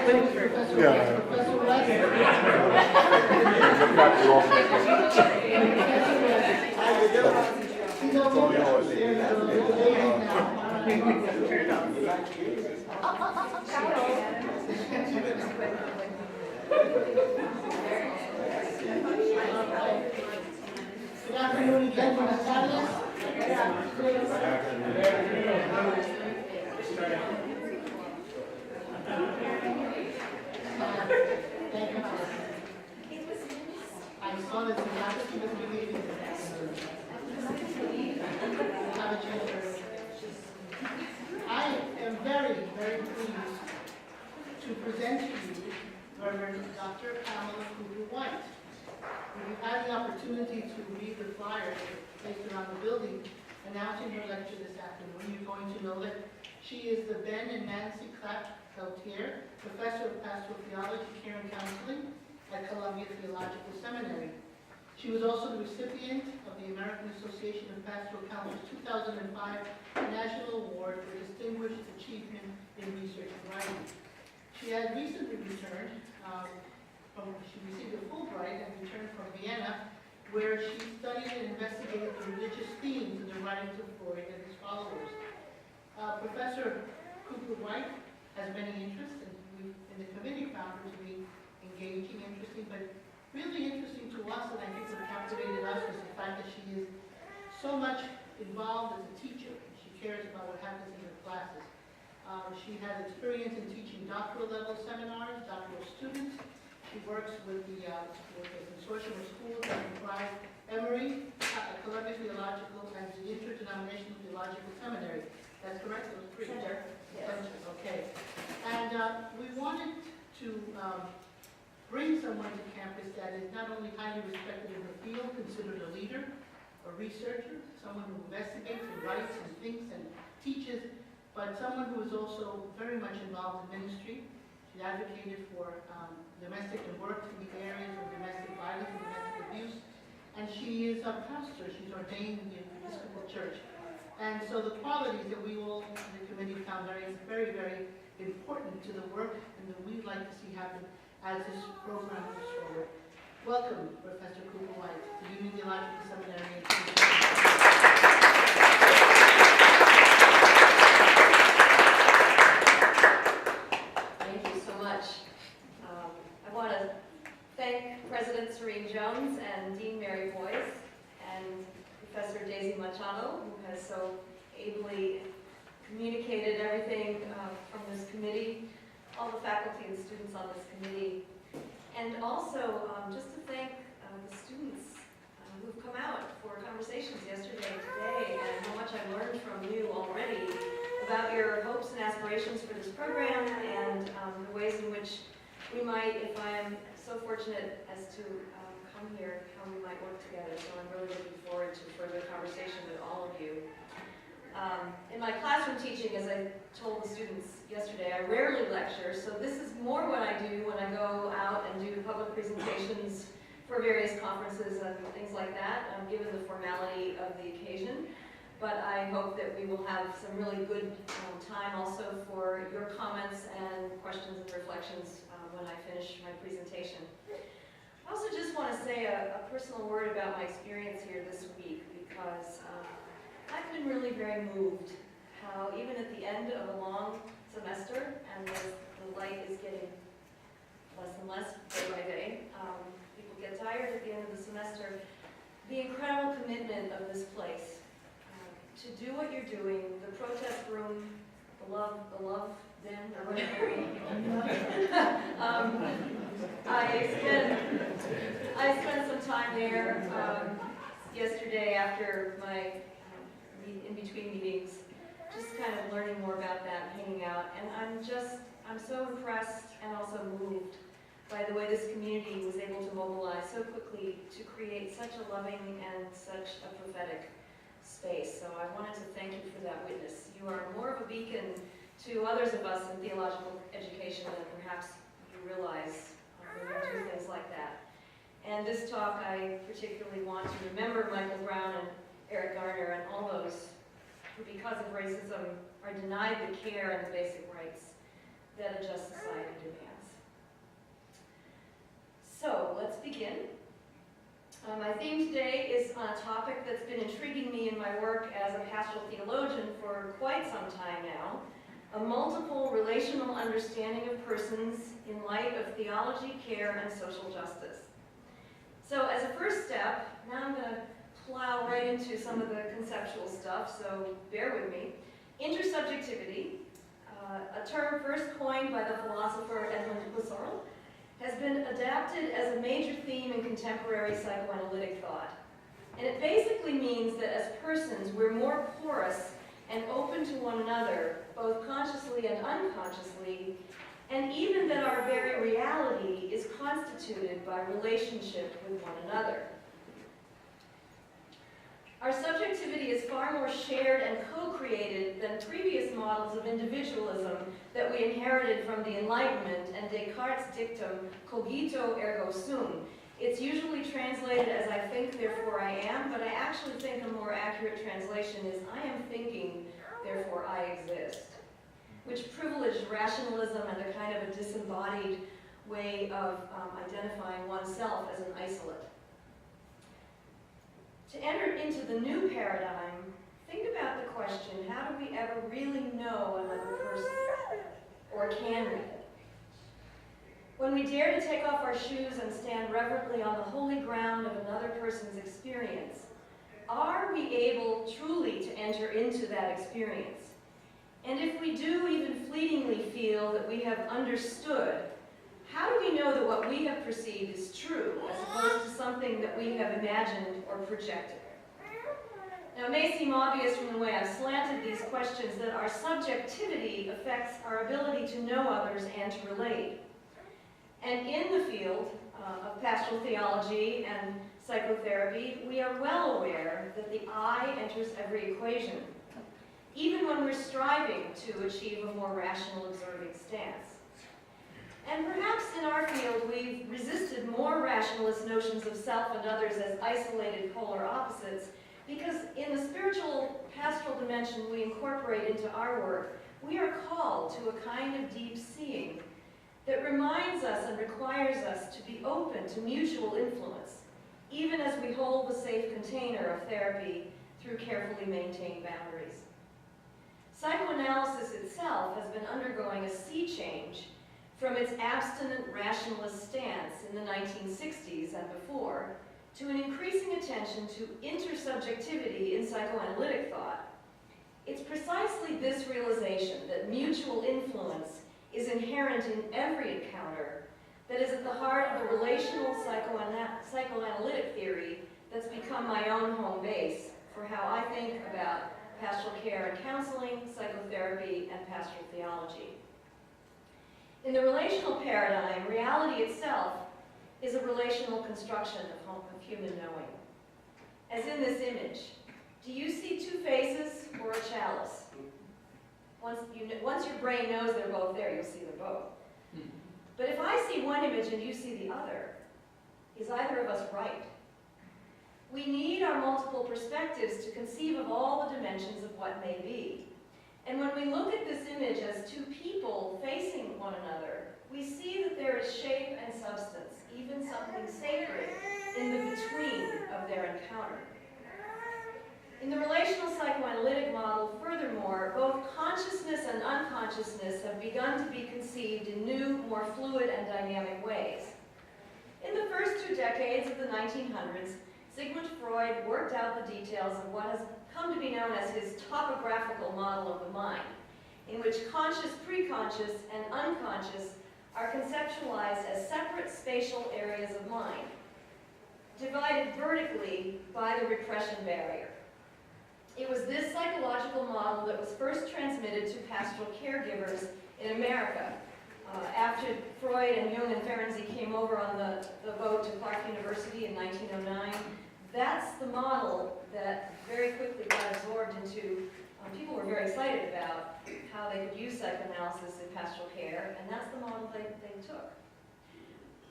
Good afternoon again, buenas tardes. I saw that you have to this meeting. I am very, very pleased to present to you Reverend Dr. Pamela White. We've had the opportunity to read the flyer placed around the building announcing her lecture this afternoon. You're going to know that she is the Ben and Nancy Clapp-Peltier Professor of Pastoral Theology, Care and Counseling at Columbia Theological Seminary. She was also the recipient of the American Association of Pastoral Counselors 2005 National Award for Distinguished Achievement in Research and Writing. She had recently returned she received a Fulbright and returned from Vienna, where she studied and investigated the religious themes in the writings of Freud and his followers. Professor Cooper-White has many interests, and we in the committee found her to be engaging, interesting, but really interesting to us, and I think what captivated us was the fact that she is so much involved as a teacher. She cares about what happens in her classes. She has experience in teaching doctoral level seminars, doctoral students. She works with the consortium of schools that comprise Emory, Columbia Theological, and the Interdenominational Theological Seminary. That's correct? It was three. Center. Yes. Okay. And we wanted to bring someone to campus that is not only highly respected in the field, considered a leader, a researcher, someone who investigates and writes and thinks and teaches, but someone who is also very much involved in ministry. She advocated for domestic and work to be areas of domestic violence and domestic abuse. And she is a pastor. She's ordained in the Episcopal Church. And so the qualities that we all in the committee found very, very important to the work and that we'd like to see happen as this program moves forward. Welcome, Professor Cooper-White, to Union Theological Seminary. I want to thank President Serene Jones and Dean Mary Boyce and Professor Daisy Machado, who has so ably communicated everything from this committee, all the faculty and students on this committee, and also just to thank the students who've come out for conversations yesterday and today, and how much I learned from you already about your hopes and aspirations for this program and the ways in which we might, if I am so fortunate as to come here, how we might work together. So I'm really looking forward to further conversation with all of you. In my classroom teaching, as I told the students yesterday, I rarely lecture, so this is more what I do when I go out and do public presentations for various conferences and things like that, given the formality of the occasion. But I hope that we will have some really good time also for your comments and questions and reflections when I finish my presentation. I also just want to say a personal word about my experience here this week, because I've been really very moved how even at the end of a long semester, and the light is getting less and less day by day, people get tired at the end of the semester, the incredible commitment of this place to do what you're doing, the protest room, the love den, or whatever. I spent some time there yesterday after my in-between meetings, just kind of learning more about that, hanging out, and I'm so impressed and also moved by the way this community was able to mobilize so quickly to create such a loving and such a prophetic space. So I wanted to thank you for that witness. You are more of a beacon to others of us in theological education than perhaps you realize when you do things like that. And this talk, I particularly want to remember Michael Brown and Eric Garner and all those who, because of racism, are denied the care and the basic rights that a just society demands. theme today is on a topic that's been intriguing me in my work as a pastoral theologian for quite some time now, a multiple relational understanding of persons in light of theology, care, and social justice. So as a first step, now I'm going to plow right into some of the conceptual stuff, so bear with me. Intersubjectivity, a term first coined by the philosopher Edmund Husserl, has been adapted as a major theme in contemporary psychoanalytic thought. And it basically means that as persons, we're more porous and open to one another, both consciously and unconsciously, and even that our very reality is constituted by relationship with one another. Our subjectivity is far more shared and co-created than previous models of individualism that we inherited from the Enlightenment and Descartes' dictum, cogito ergo sum. It's usually translated as I think, therefore I am, but I actually think a more accurate translation is I am thinking, therefore I exist, which privileged rationalism and a kind of a disembodied way of identifying oneself as an isolate. To enter into the new paradigm, think about the question, how do we ever really know another person? Or can we? When we dare to take off our shoes and stand reverently on the holy ground of another person's experience, are we able truly to enter into that experience? And if we do even fleetingly feel that we have understood, how do we know that what we have perceived is true, as opposed to something that we have imagined or projected? Now, it may seem obvious from the way I've slanted these questions that our subjectivity affects our ability to know others and to relate. And in the field of pastoral theology and psychotherapy, we are well aware that the I enters every equation, even when we're striving to achieve a more rational observing stance. And perhaps in our field, we've resisted more rationalist notions of self and others as isolated polar opposites, because in the spiritual pastoral dimension we incorporate into our work, we are called to a kind of deep seeing that reminds us and requires us to be open to mutual influence, even as we hold the safe container of therapy through carefully maintained boundaries. Psychoanalysis itself has been undergoing a sea change from its abstinent rationalist stance in the 1960s and before, to an increasing attention to intersubjectivity in psychoanalytic thought. It's precisely this realization that mutual influence is inherent in every encounter that is at the heart of the relational psychoanalytic theory that's become my own home base for how I think about pastoral care and counseling, psychotherapy, and pastoral theology. In the relational paradigm, reality itself is a relational construction of human knowing. As in this image, do you see two faces or a chalice? Once your brain knows they're both there, you'll see them both. But if I see one image and you see the other, is either of us right? We need our multiple perspectives to conceive of all the dimensions of what may be. And when we look at this image as two people facing one another, we see that there is shape and substance, even something sacred, in the between of their encounter. In the relational psychoanalytic model, furthermore, both consciousness and unconsciousness have begun to be conceived in new, more fluid and dynamic ways. In the first 2 decades of the 1900s, Sigmund Freud worked out the details of what has come to be known as his topographical model of the mind, in which conscious, preconscious, and unconscious are conceptualized as separate spatial areas of mind, divided vertically by the repression barrier. It was this psychological model that was first transmitted to pastoral caregivers in America. After Freud and Jung and Ferenczi came over on the boat to Clark University in 1909, that's the model that very quickly got absorbed into, people were very excited about how they could use psychoanalysis in pastoral care, and that's the model they took.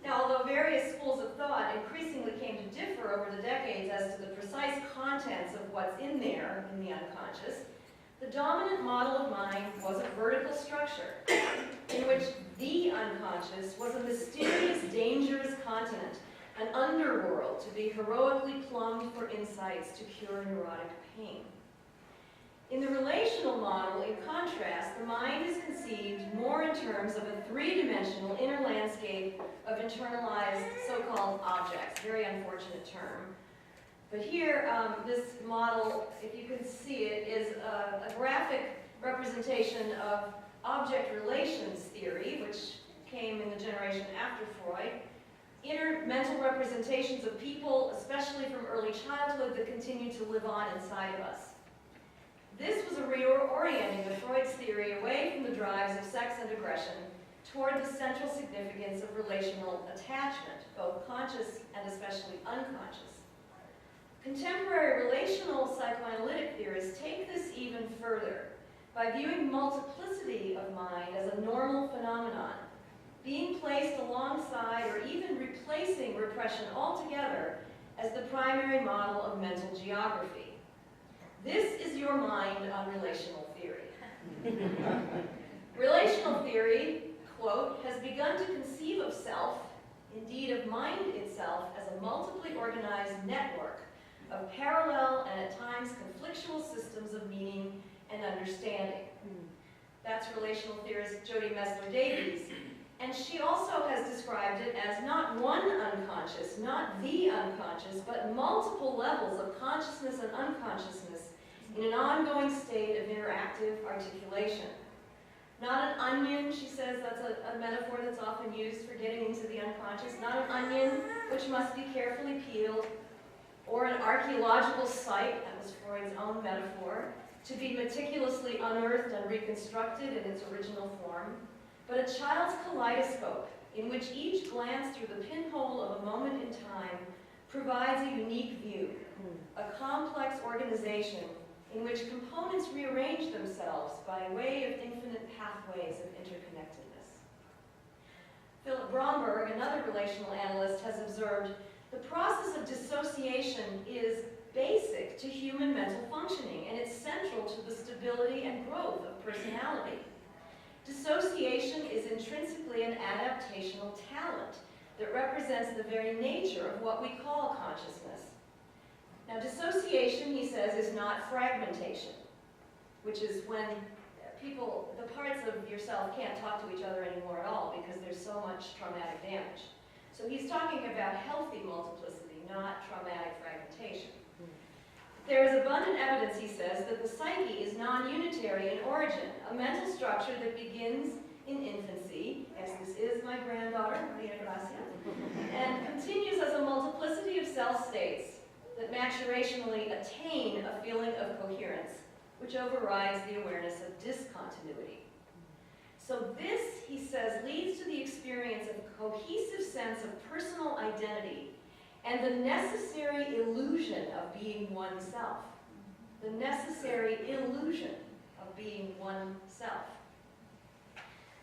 Now, although various schools of thought increasingly came to differ over the decades as to the precise contents of what's in there in the unconscious, the dominant model of mind was a vertical structure in which the unconscious was a mysterious, dangerous continent an underworld to be heroically plumbed for insights to cure neurotic pain. In the relational model, in contrast, the mind is conceived more in terms of a three-dimensional inner landscape of internalized so-called objects. Very unfortunate term. But here, this model, if you can see it, is a graphic representation of object relations theory, which came in the generation after Freud. Inner mental representations of people, especially from early childhood, that continue to live on inside of us. This was a reorienting of Freud's theory away from the drives of sex and aggression toward the central significance of relational attachment, both conscious and especially unconscious. Contemporary relational psychoanalytic theorists take this even further by viewing multiplicity of mind as a normal phenomenon, being placed alongside or even replacing repression altogether as the primary model of mental geography. This is your mind on relational theory. Relational theory, quote, has begun to conceive of self, indeed of mind itself, as a multiply organized network of parallel and at times conflictual systems of meaning and understanding. That's relational theorist Jody Mesler-Davies. And she also has described it as not one unconscious, not the unconscious, but multiple levels of consciousness and unconsciousness in an ongoing state of interactive articulation. Not an onion, she says, that's a metaphor that's often used for getting into the unconscious. Not an onion, which must be carefully peeled, or an archaeological site, that was Freud's own metaphor, to be meticulously unearthed and reconstructed in its original form, but a child's kaleidoscope in which each glance through the pinhole of a moment in time provides a unique view, a complex organization in which components rearrange themselves by way of infinite pathways of interconnectedness. Philip Bromberg, another relational analyst, has observed the process of dissociation is basic to human mental functioning, and it's central to the stability and growth of personality. Dissociation is intrinsically an adaptational talent that represents the very nature of what we call consciousness. Now, dissociation, he says, is not fragmentation, which is when people, the parts of yourself can't talk to each other anymore at all because there's so much traumatic damage. So he's talking about healthy multiplicity, not traumatic fragmentation. There is abundant evidence, he says, that the psyche is non-unitary in origin, a mental structure that begins in infancy, yes, this is my granddaughter, Maria Gracia, and continues as a multiplicity of cell states that maturationally attain a feeling of coherence, which overrides the awareness of discontinuity. So this, he says, leads to the experience of a cohesive sense of personal identity and the necessary illusion of being oneself. The necessary illusion of being oneself.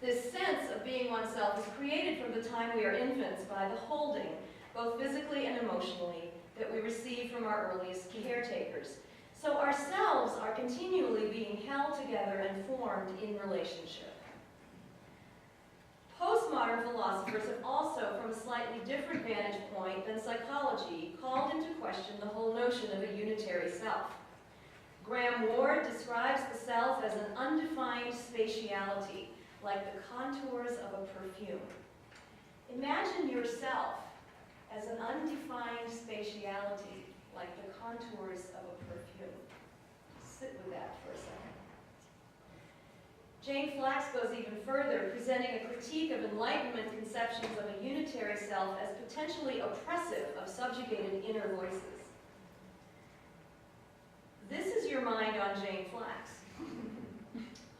This sense of being oneself is created from the time we are infants by the holding, both physically and emotionally, that we receive from our earliest caretakers. So ourselves are continually being held together and formed in relationship. Postmodern philosophers have also, from a slightly different vantage point than psychology, called into question the whole notion of a unitary self. Graham Ward describes the self as an undefined spatiality, like the contours of a perfume. Imagine yourself as an undefined spatiality, like the contours of a perfume. Sit with that for a second. Jane Flax goes even further, presenting a critique of Enlightenment conceptions of a unitary self as potentially oppressive of subjugated inner voices. This is your mind on Jane Flax.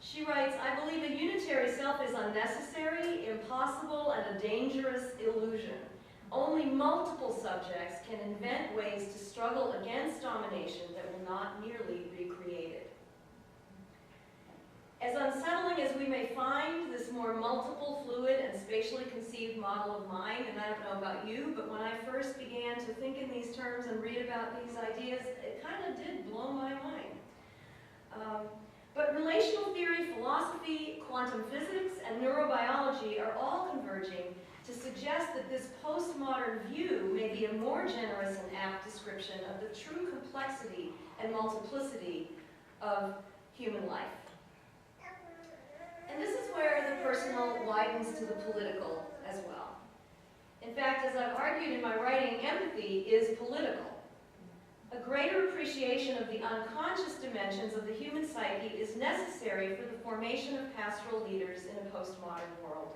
She writes, I believe a unitary self is unnecessary, impossible, and a dangerous illusion. Only multiple subjects can invent ways to struggle against domination that will not merely be created. As unsettling as we may find this more multiple, fluid, and spatially conceived model of mind, and I don't know about you, but when I first began to think in these terms and read about these ideas, it kind of did blow my mind. But relational theory, philosophy, quantum physics, and neurobiology are all converging to suggest that this postmodern view may be a more generous and apt description of the true complexity and multiplicity of human life. And this is where the personal widens to the political as well. In fact, as I've argued in my writing, empathy is political. A greater appreciation of the unconscious dimensions of the human psyche is necessary for the formation of pastoral leaders in a postmodern world.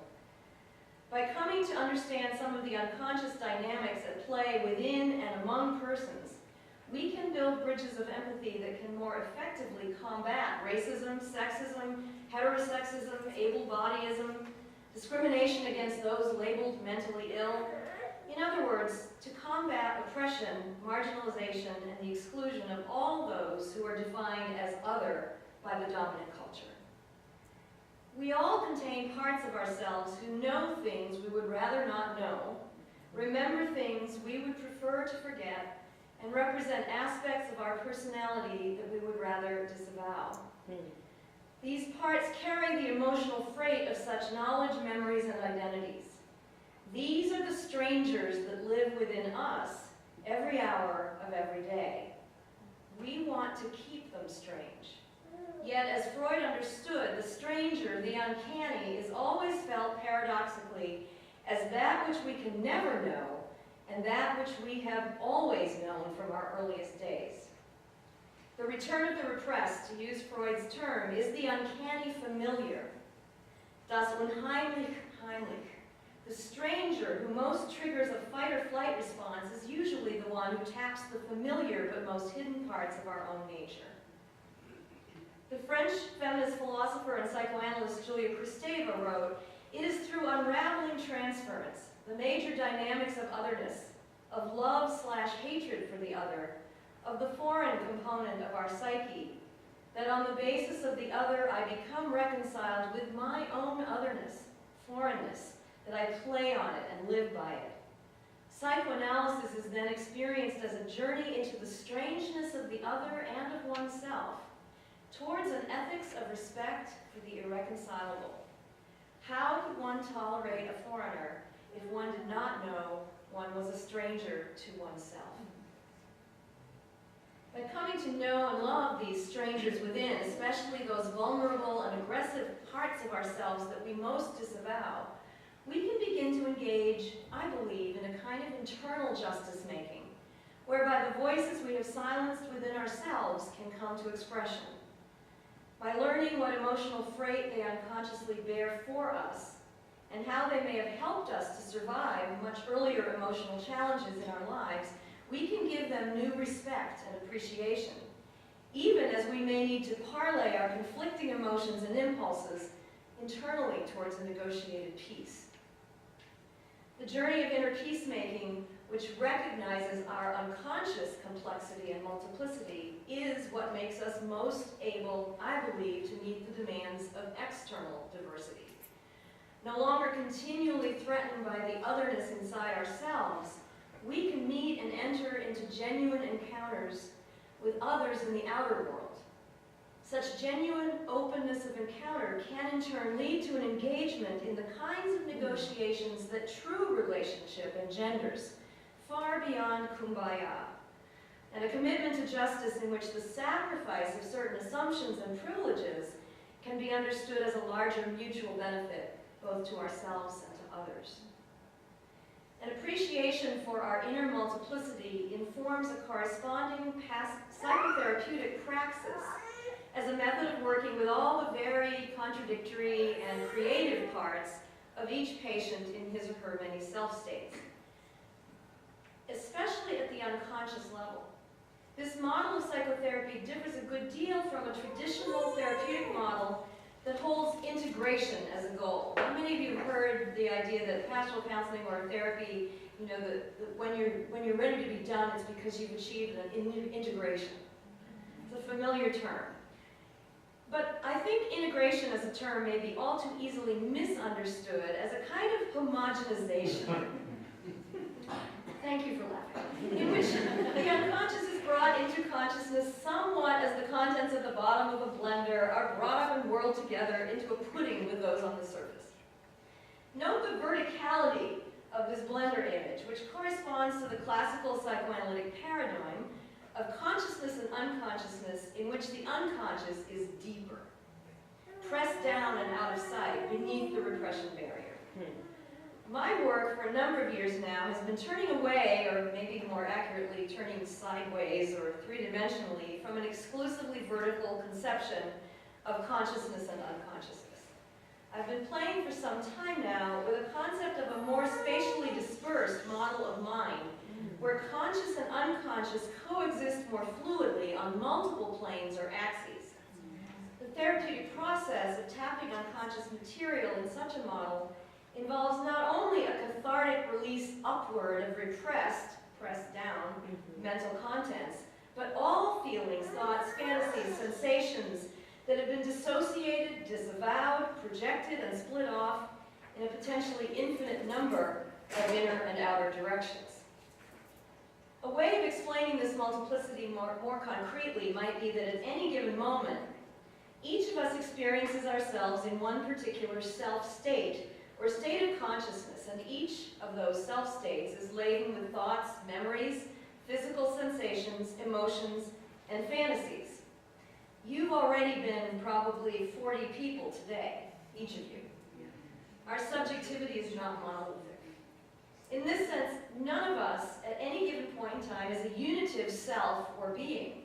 By coming to understand some of the unconscious dynamics at play within and among persons, we can build bridges of empathy that can more effectively combat racism, sexism, heterosexism, able-bodyism, discrimination against those labeled mentally ill. In other words, to combat oppression, marginalization, and the exclusion of all those who are defined as other by the dominant culture. We all contain parts of ourselves who know things we would rather not know, remember things we would prefer to forget, and represent aspects of our personality that we would rather disavow. These parts carry the emotional freight of such knowledge, memories, and identities. These are the strangers that live within us every hour of every day. We want to keep them strange. Yet, as Freud understood, the stranger, the uncanny, is always felt paradoxically as that which we can never know and that which we have always known from our earliest days. The return of the repressed, to use Freud's term, is the uncanny familiar. Das unheimlich heimlich. The stranger who most triggers a fight or flight response is usually the one who taps the familiar but most hidden parts of our own nature. The French feminist philosopher and psychoanalyst Julia Kristeva wrote, "It is through unraveling transference, the major dynamics of otherness, of love/hatred for the other, of the foreign component of our psyche, that on the basis of the other I become reconciled with my own otherness, foreignness, that I play on it and live by it. Psychoanalysis is then experienced as a journey into the strangeness of the other and of oneself, towards an ethics of respect for the irreconcilable. How could one tolerate a foreigner if one did not know one was a stranger to oneself?" By coming to know and love these strangers within, especially those vulnerable and aggressive parts of ourselves that we most disavow, we can begin to engage, I believe, in a kind of internal justice-making, whereby the voices we have silenced within ourselves can come to expression. By learning what emotional freight they unconsciously bear for us, and how they may have helped us to survive much earlier emotional challenges in our lives, we can give them new respect and appreciation, even as we may need to parlay our conflicting emotions and impulses internally towards a negotiated peace. The journey of inner peacemaking, which recognizes our unconscious complexity and multiplicity, is what makes us most able, I believe, to meet the demands of external diversity. No longer continually threatened by the otherness inside ourselves, we can meet and enter into genuine encounters with others in the outer world. Such genuine openness of encounter can in turn lead to an engagement in the kinds of negotiations that true relationship engenders, far beyond kumbaya, and a commitment to justice in which the sacrifice of certain assumptions and privileges can be understood as a larger mutual benefit, both to ourselves and to others. An appreciation for our inner multiplicity informs a corresponding psychotherapeutic praxis as a method of working with all the very contradictory and creative parts of each patient in his or her many self-states, especially at the unconscious level. This model of psychotherapy differs a good deal from a traditional therapeutic model that holds integration as a goal. How many of you have heard the idea that pastoral counseling or therapy, you know, when you're ready to be done, it's because you've achieved an integration? It's a familiar term. But I think integration as a term may be all too easily misunderstood as a kind of homogenization. Thank you for laughing. In which the unconscious is brought into consciousness somewhat as the contents at the bottom of a blender are brought up and whirled together into a pudding with those on the surface. Note the verticality of this blender image, which corresponds to the classical psychoanalytic paradigm of consciousness and unconsciousness, in which the unconscious is deeper, pressed down and out of sight beneath the repression barrier. My work for a number of years now has been turning away, or maybe more accurately, turning sideways or three-dimensionally from an exclusively vertical conception of consciousness and unconsciousness. I've been playing for some time now with a concept of a more spatially dispersed model of mind, where conscious and unconscious coexist more fluidly on multiple planes or axes. The therapeutic process of tapping unconscious material in such a model involves not only a cathartic release upward of repressed, pressed down, mental contents, but all feelings, thoughts, fantasies, sensations that have been dissociated, disavowed, projected, and split off in a potentially infinite number of inner and outer directions. A way of explaining this multiplicity more concretely might be that at any given moment, each of us experiences ourselves in one particular self-state, or state of consciousness, and each of those self-states is laden with thoughts, memories, physical sensations, emotions, and fantasies. You've already been probably 40 people today, each of you. Our subjectivity is not monolithic. In this sense, none of us at any given point in time is a unitive self or being.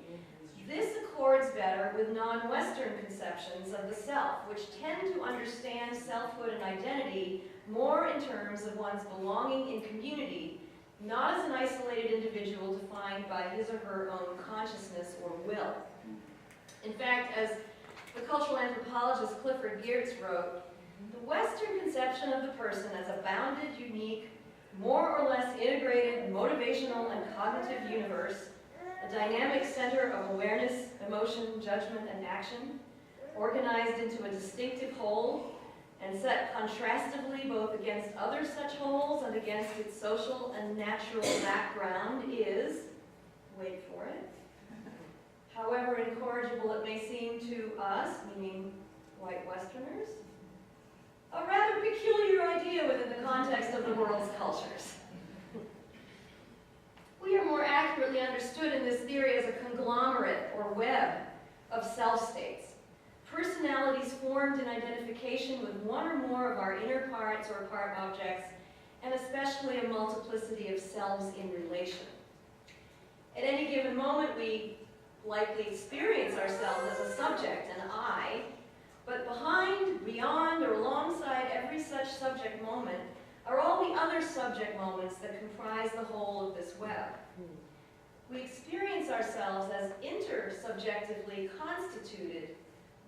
This accords better with non-Western conceptions of the self, which tend to understand selfhood and identity more in terms of one's belonging in community, not as an isolated individual defined by his or her own consciousness or will. In fact, as the cultural anthropologist Clifford Geertz wrote, the Western conception of the person as a bounded, unique, more or less integrated, motivational, and cognitive universe, a dynamic center of awareness, emotion, judgment, and action, organized into a distinctive whole, and set contrastively both against other such wholes and against its social and natural background is, wait for it, however incorrigible it may seem to us, meaning white Westerners, a rather peculiar idea within the context of the world's cultures. We are more accurately understood in this theory as a conglomerate or web of self-states, personalities formed in identification with one or more of our inner parts or part objects, and especially a multiplicity of selves in relation. At any given moment, we likely experience ourselves as a subject, an I, but behind, beyond, or alongside every such subject moment are all the other subject moments that comprise the whole of this web. We experience ourselves as intersubjectively constituted,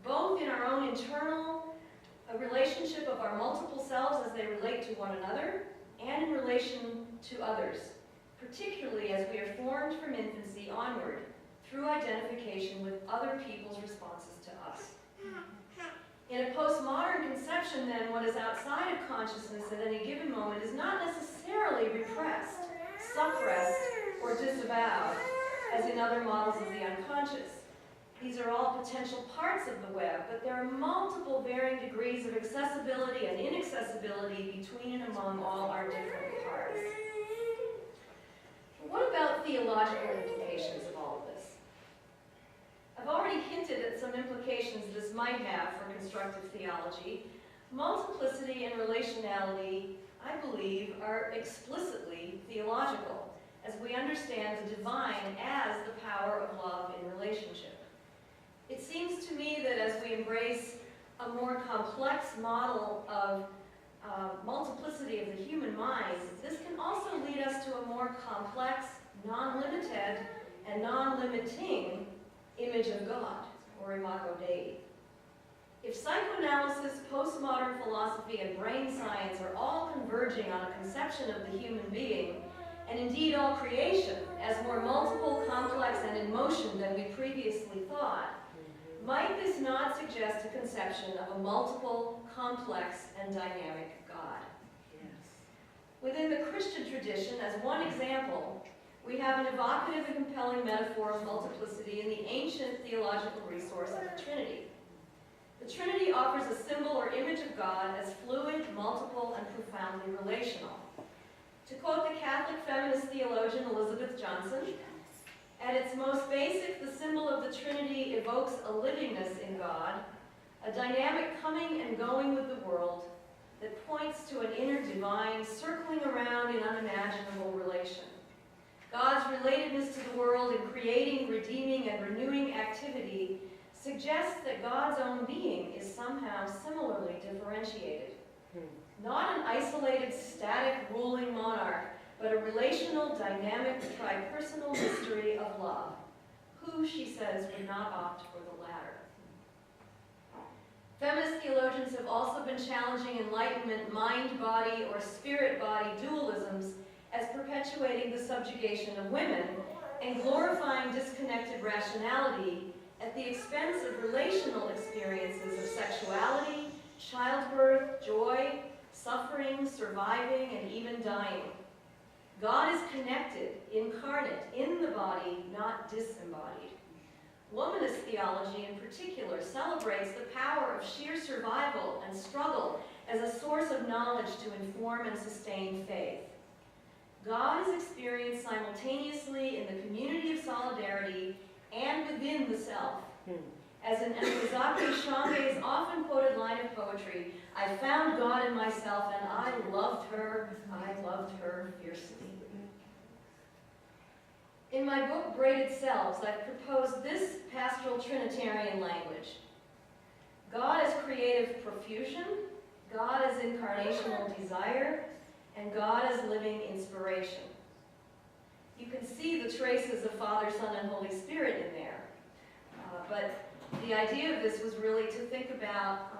both in our own internal relationship of our multiple selves as they relate to one another, and in relation to others, particularly as we are formed from infancy onward through identification with other people's responses to us. In a postmodern conception, then, what is outside of consciousness at any given moment is not necessarily repressed, suppressed, or disavowed, as in other models of the unconscious. These are all potential parts of the web, but there are multiple varying degrees of accessibility and inaccessibility between and among all our different parts. But what about theological implications of all of this? I've already hinted at some implications this might have for constructive theology. Multiplicity and relationality, I believe, are explicitly theological, as we understand the divine as the power of love in relationship. It seems to me that as we embrace a more complex model of multiplicity of the human mind, this can also lead us to a more complex, non-limited, and non-limiting image of God, or imago Dei. If psychoanalysis, postmodern philosophy, and brain science are all converging on a conception of the human being, and indeed all creation, as more multiple, complex, and in motion than we previously thought, might this not suggest a conception of a multiple, complex, and dynamic God? Yes. Within the Christian tradition, as one example, we have an evocative and compelling metaphor of multiplicity in the ancient theological resource of the Trinity. The Trinity offers a symbol or image of God as fluid, multiple, and profoundly relational. To quote the Catholic feminist theologian Elizabeth Johnson, at its most basic, the symbol of the Trinity evokes a livingness in God, a dynamic coming and going with the world that points to an inner divine circling around in unimaginable relation. God's relatedness to the world in creating, redeeming, and renewing activity suggests that God's own being is somehow similarly differentiated. Not an isolated, static, ruling monarch, but a relational, dynamic, tripersonal mystery of love. Who, she says, would not opt for the latter? Feminist theologians have also been challenging Enlightenment mind-body or spirit-body dualisms as perpetuating the subjugation of women and glorifying disconnected rationality at the expense of relational experiences of sexuality, childbirth, joy, suffering, surviving, and even dying. God is connected, incarnate, in the body, not disembodied. Womanist theology in particular celebrates the power of sheer survival and struggle as a source of knowledge to inform and sustain faith. God is experienced simultaneously in the community of solidarity and within the self. As in Ntozake Shange's often quoted line of poetry, I found God in myself and I loved her fiercely. In my book, Braided Selves, I've proposed this pastoral Trinitarian language. God as creative profusion, God as incarnational desire, and God as living inspiration. You can see the traces of Father, Son, and Holy Spirit in there. But the idea of this was really to think about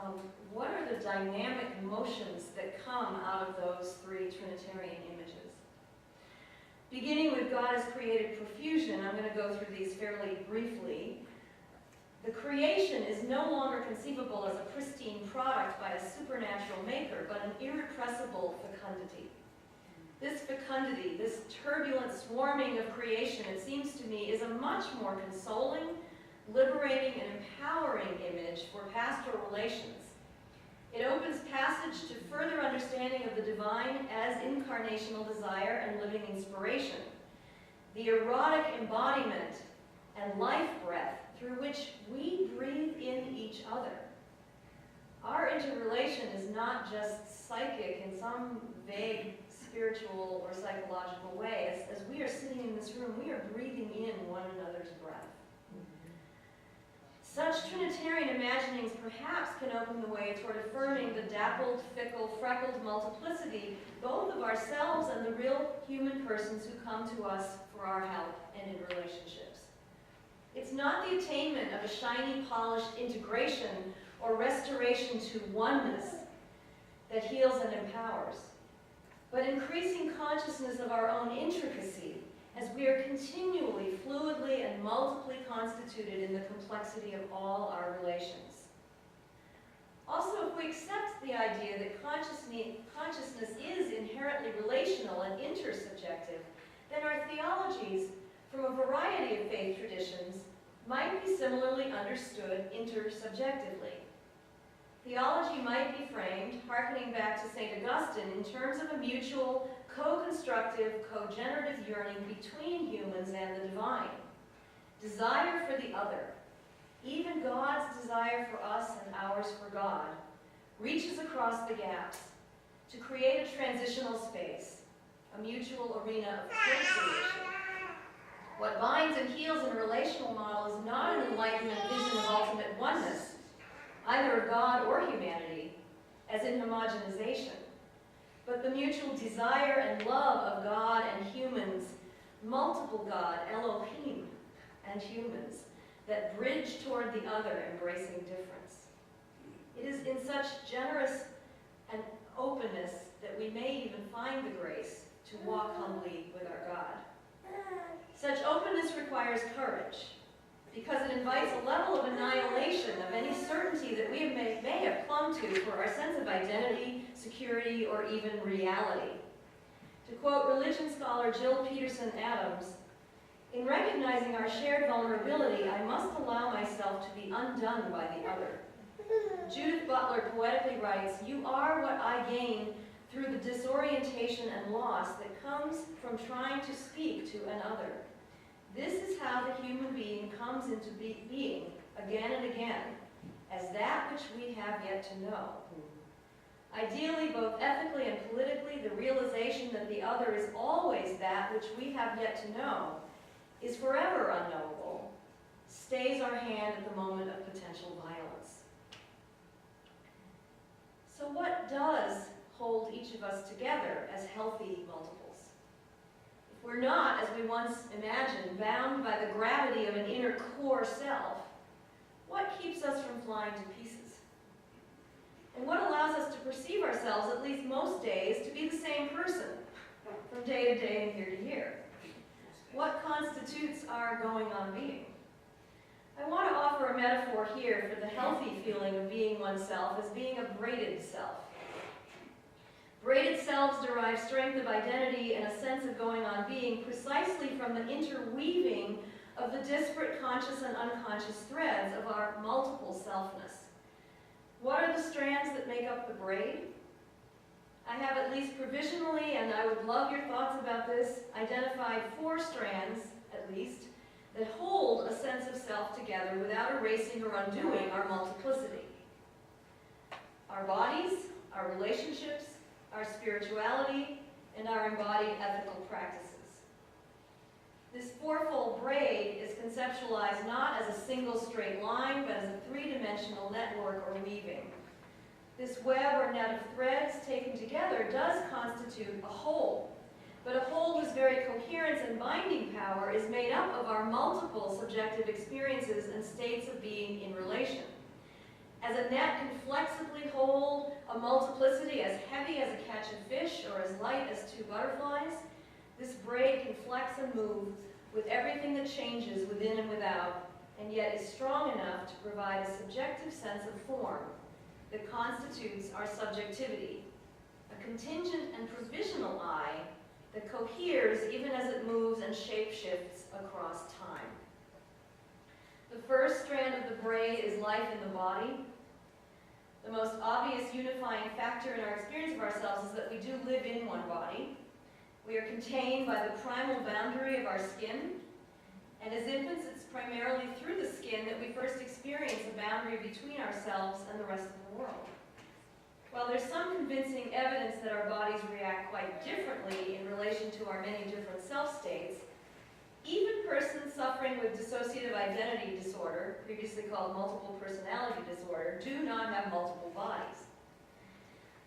what are the dynamic motions that come out of those three Trinitarian images. Beginning with God as creative profusion, I'm going to go through these fairly briefly. The creation is no longer conceivable as a pristine product by a supernatural maker, but an irrepressible fecundity. This fecundity, this turbulent swarming of creation, it seems to me, is a much more consoling, liberating, and empowering image for pastoral relations. It opens passage to further understanding of the divine as incarnational desire and living inspiration, the erotic embodiment and life breath through which we breathe in each other. Our interrelation is not just psychic in some vague spiritual or psychological way. As we are sitting in this room, we are breathing in one another's breath. Such Trinitarian imaginings perhaps can open the way toward affirming the dappled, fickle, freckled multiplicity both of ourselves and the real human persons who come to us for our help and in relationships. It's not the attainment of a shiny, polished integration or restoration to oneness that heals and empowers, but increasing consciousness of our own intricacy as we are continually, fluidly, and multiply constituted in the complexity of all our relations. Also, if we accept the idea that consciousness is inherently relational and intersubjective, then our theologies from a variety of faith traditions might be similarly understood intersubjectively. Theology might be framed, hearkening back to St. Augustine, in terms of a mutual, co-constructive, co-generative yearning between humans and the divine. Desire for the other, even God's desire for us and ours for God, reaches across the gaps to create a transitional space, a mutual arena of co-creation. What binds and heals in a relational model is not an Enlightenment vision of ultimate oneness, either of God or humanity, as in homogenization, but the mutual desire and love of God and humans, multiple God, Elohim, and humans, that bridge toward the other, embracing difference. It is in such generous and openness that we may even find the grace to walk humbly with our God. Such openness requires courage, because it invites a level of annihilation of any certainty that we may have clung to for our sense of identity, security, or even reality. To quote religion scholar Jill Peterson Adams, in recognizing our shared vulnerability, I must allow myself to be undone by the other. Judith Butler poetically writes, "You are what I gain through the disorientation and loss that comes from trying to speak to another. This is how the human being comes into being again and again, as that which we have yet to know. Ideally, both ethically and politically, the realization that the other is always that which we have yet to know is forever unknowable, stays our hand at the moment of potential violence. So what does hold each of us together as healthy multiples? If we're not, as we once imagined, bound by the gravity of an inner core self, what keeps us from flying to pieces? And what allows us to perceive ourselves, at least most days, to be the same person from day to day and year to year? What constitutes our going on being? I want to offer a metaphor here for the healthy feeling of being oneself as being a braided self. Braided selves derive strength of identity and a sense of going on being precisely from the interweaving of the disparate conscious and unconscious threads of our multiple selfness. What are the strands that make up the braid? I have at least provisionally, and I would love your thoughts about this, identified 4 strands, at least, that hold a sense of self together without erasing or undoing our multiplicity. Our bodies, our relationships, our spirituality, and our embodied ethical practices. This 4-fold braid is conceptualized not as a single straight line, but as a 3-dimensional network or weaving. This web or net of threads taken together does constitute a whole, but a whole whose very coherence and binding power is made up of our multiple subjective experiences and states of being in relation. As a net can flexibly hold a multiplicity as heavy as a catch of fish or as light as 2 butterflies, this braid can flex and move with everything that changes within and without, and yet is strong enough to provide a subjective sense of form that constitutes our subjectivity, a contingent and provisional I that coheres even as it moves and shape-shifts across time. The first strand of the braid is life in the body. The most obvious unifying factor in our experience of ourselves is that we do live in one body. We are contained by the primal boundary of our skin, and as infants, it's primarily through the skin that we first experience a boundary between ourselves and the rest of the world. While there's some convincing evidence that our bodies react quite differently in relation to our many different self-states, even persons suffering with dissociative identity disorder, previously called multiple personality disorder, do not have multiple bodies.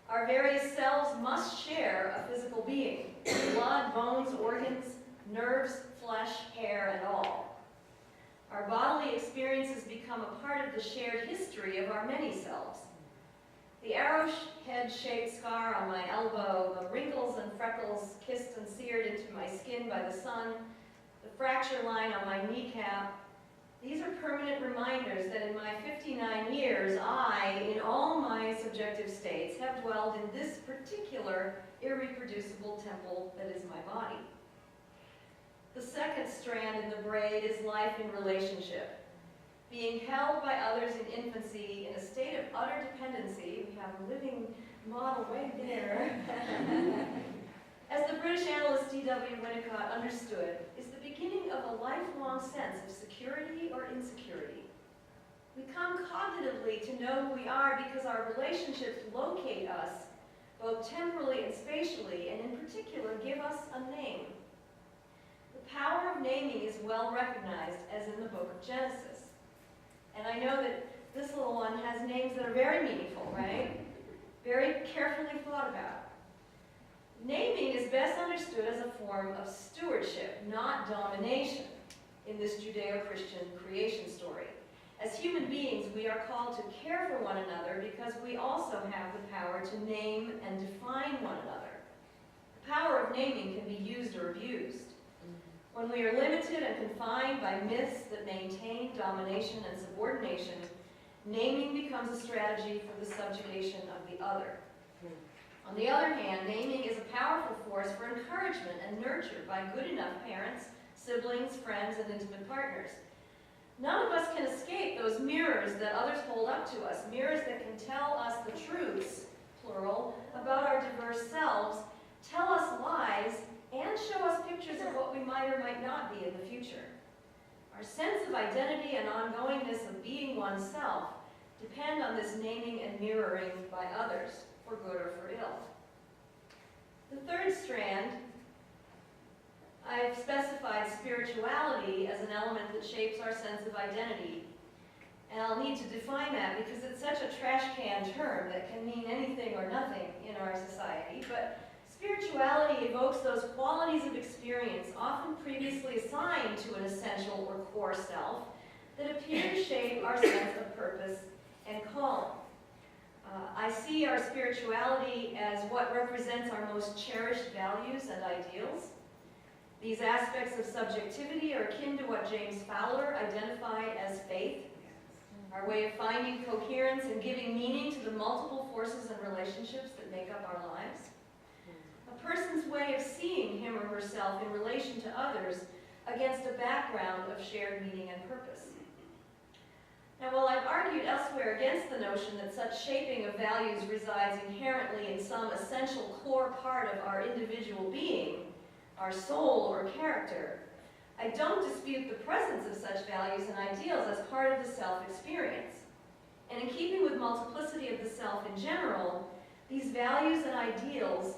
Our various selves must share a physical being, blood, bones, organs, nerves, flesh, hair, and all. Our bodily experiences become a part of the shared history of our many selves. The arrowhead-shaped scar on my elbow, the wrinkles and freckles kissed and seared into my skin by the sun, the fracture line on my kneecap, these are permanent reminders that in my 59 years, I, in all my subjective states, have dwelled in this particular irreproducible temple that is my body. The second strand in the braid is life in relationship. Being held by others in infancy in a state of utter dependency, we have a living model right there, as the British analyst D.W. Winnicott understood, is the beginning of a lifelong sense of security or insecurity. We come cognitively to know who we are because our relationships locate us, both temporally and spatially, and in particular give us a name. The power of naming is well recognized, as in the book of Genesis. And I know that this little one has names that are very meaningful, right? Very carefully thought about. Naming is best understood as a form of stewardship, not domination, in this Judeo-Christian creation story. As human beings, we are called to care for one another because we also have the power to name and define one another. The power of naming can be used or abused. When we are limited and confined by myths that maintain domination and subordination, naming becomes a strategy for the subjugation of the other. On the other hand, naming is a powerful force for encouragement and nurture by good enough parents, siblings, friends, and intimate partners. None of us can escape those mirrors that others hold up to us, mirrors that can tell us the truths plural, about our diverse selves, tell us lies, and show us pictures of what we might or might not be in the future. Our sense of identity and ongoingness of being oneself depend on this naming and mirroring by others, for good or for ill. The third strand, I've specified spirituality as an element that shapes our sense of identity. And I'll need to define that because it's such a trash can term that can mean anything or nothing in our society. But spirituality evokes those qualities of experience often previously assigned to an essential or core self that appear to shape our sense of purpose and calling. I see our spirituality as what represents our most cherished values and ideals. These aspects of subjectivity are akin to what James Fowler identified as faith, our way of finding coherence and giving meaning to the multiple forces and relationships that make up our lives. A person's way of seeing him or herself in relation to others against a background of shared meaning and purpose. Now, while I've argued elsewhere against the notion that such shaping of values resides inherently in some essential core part of our individual being, our soul or character, I don't dispute the presence of such values and ideals as part of the self-experience. And in keeping with multiplicity of the self in general, these values and ideals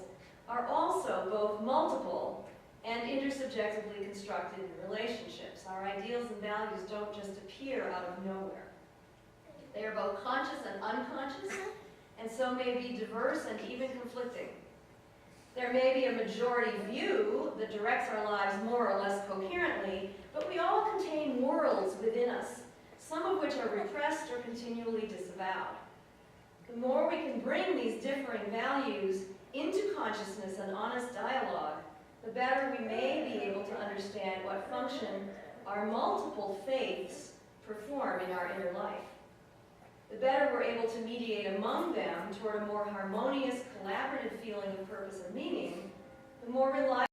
are also both multiple and intersubjectively constructed in relationships. Our ideals and values don't just appear out of nowhere. They are both conscious and unconscious, and so may be diverse and even conflicting. There may be a majority view that directs our lives more or less coherently, but we all contain worlds within us, some of which are repressed or continually disavowed. The more we can bring these differing values into consciousness and honest dialogue, the better we may be able to understand what function our multiple faiths perform in our inner life. The better we're able to mediate among them toward a more harmonious, collaborative feeling of purpose and meaning, the more reliable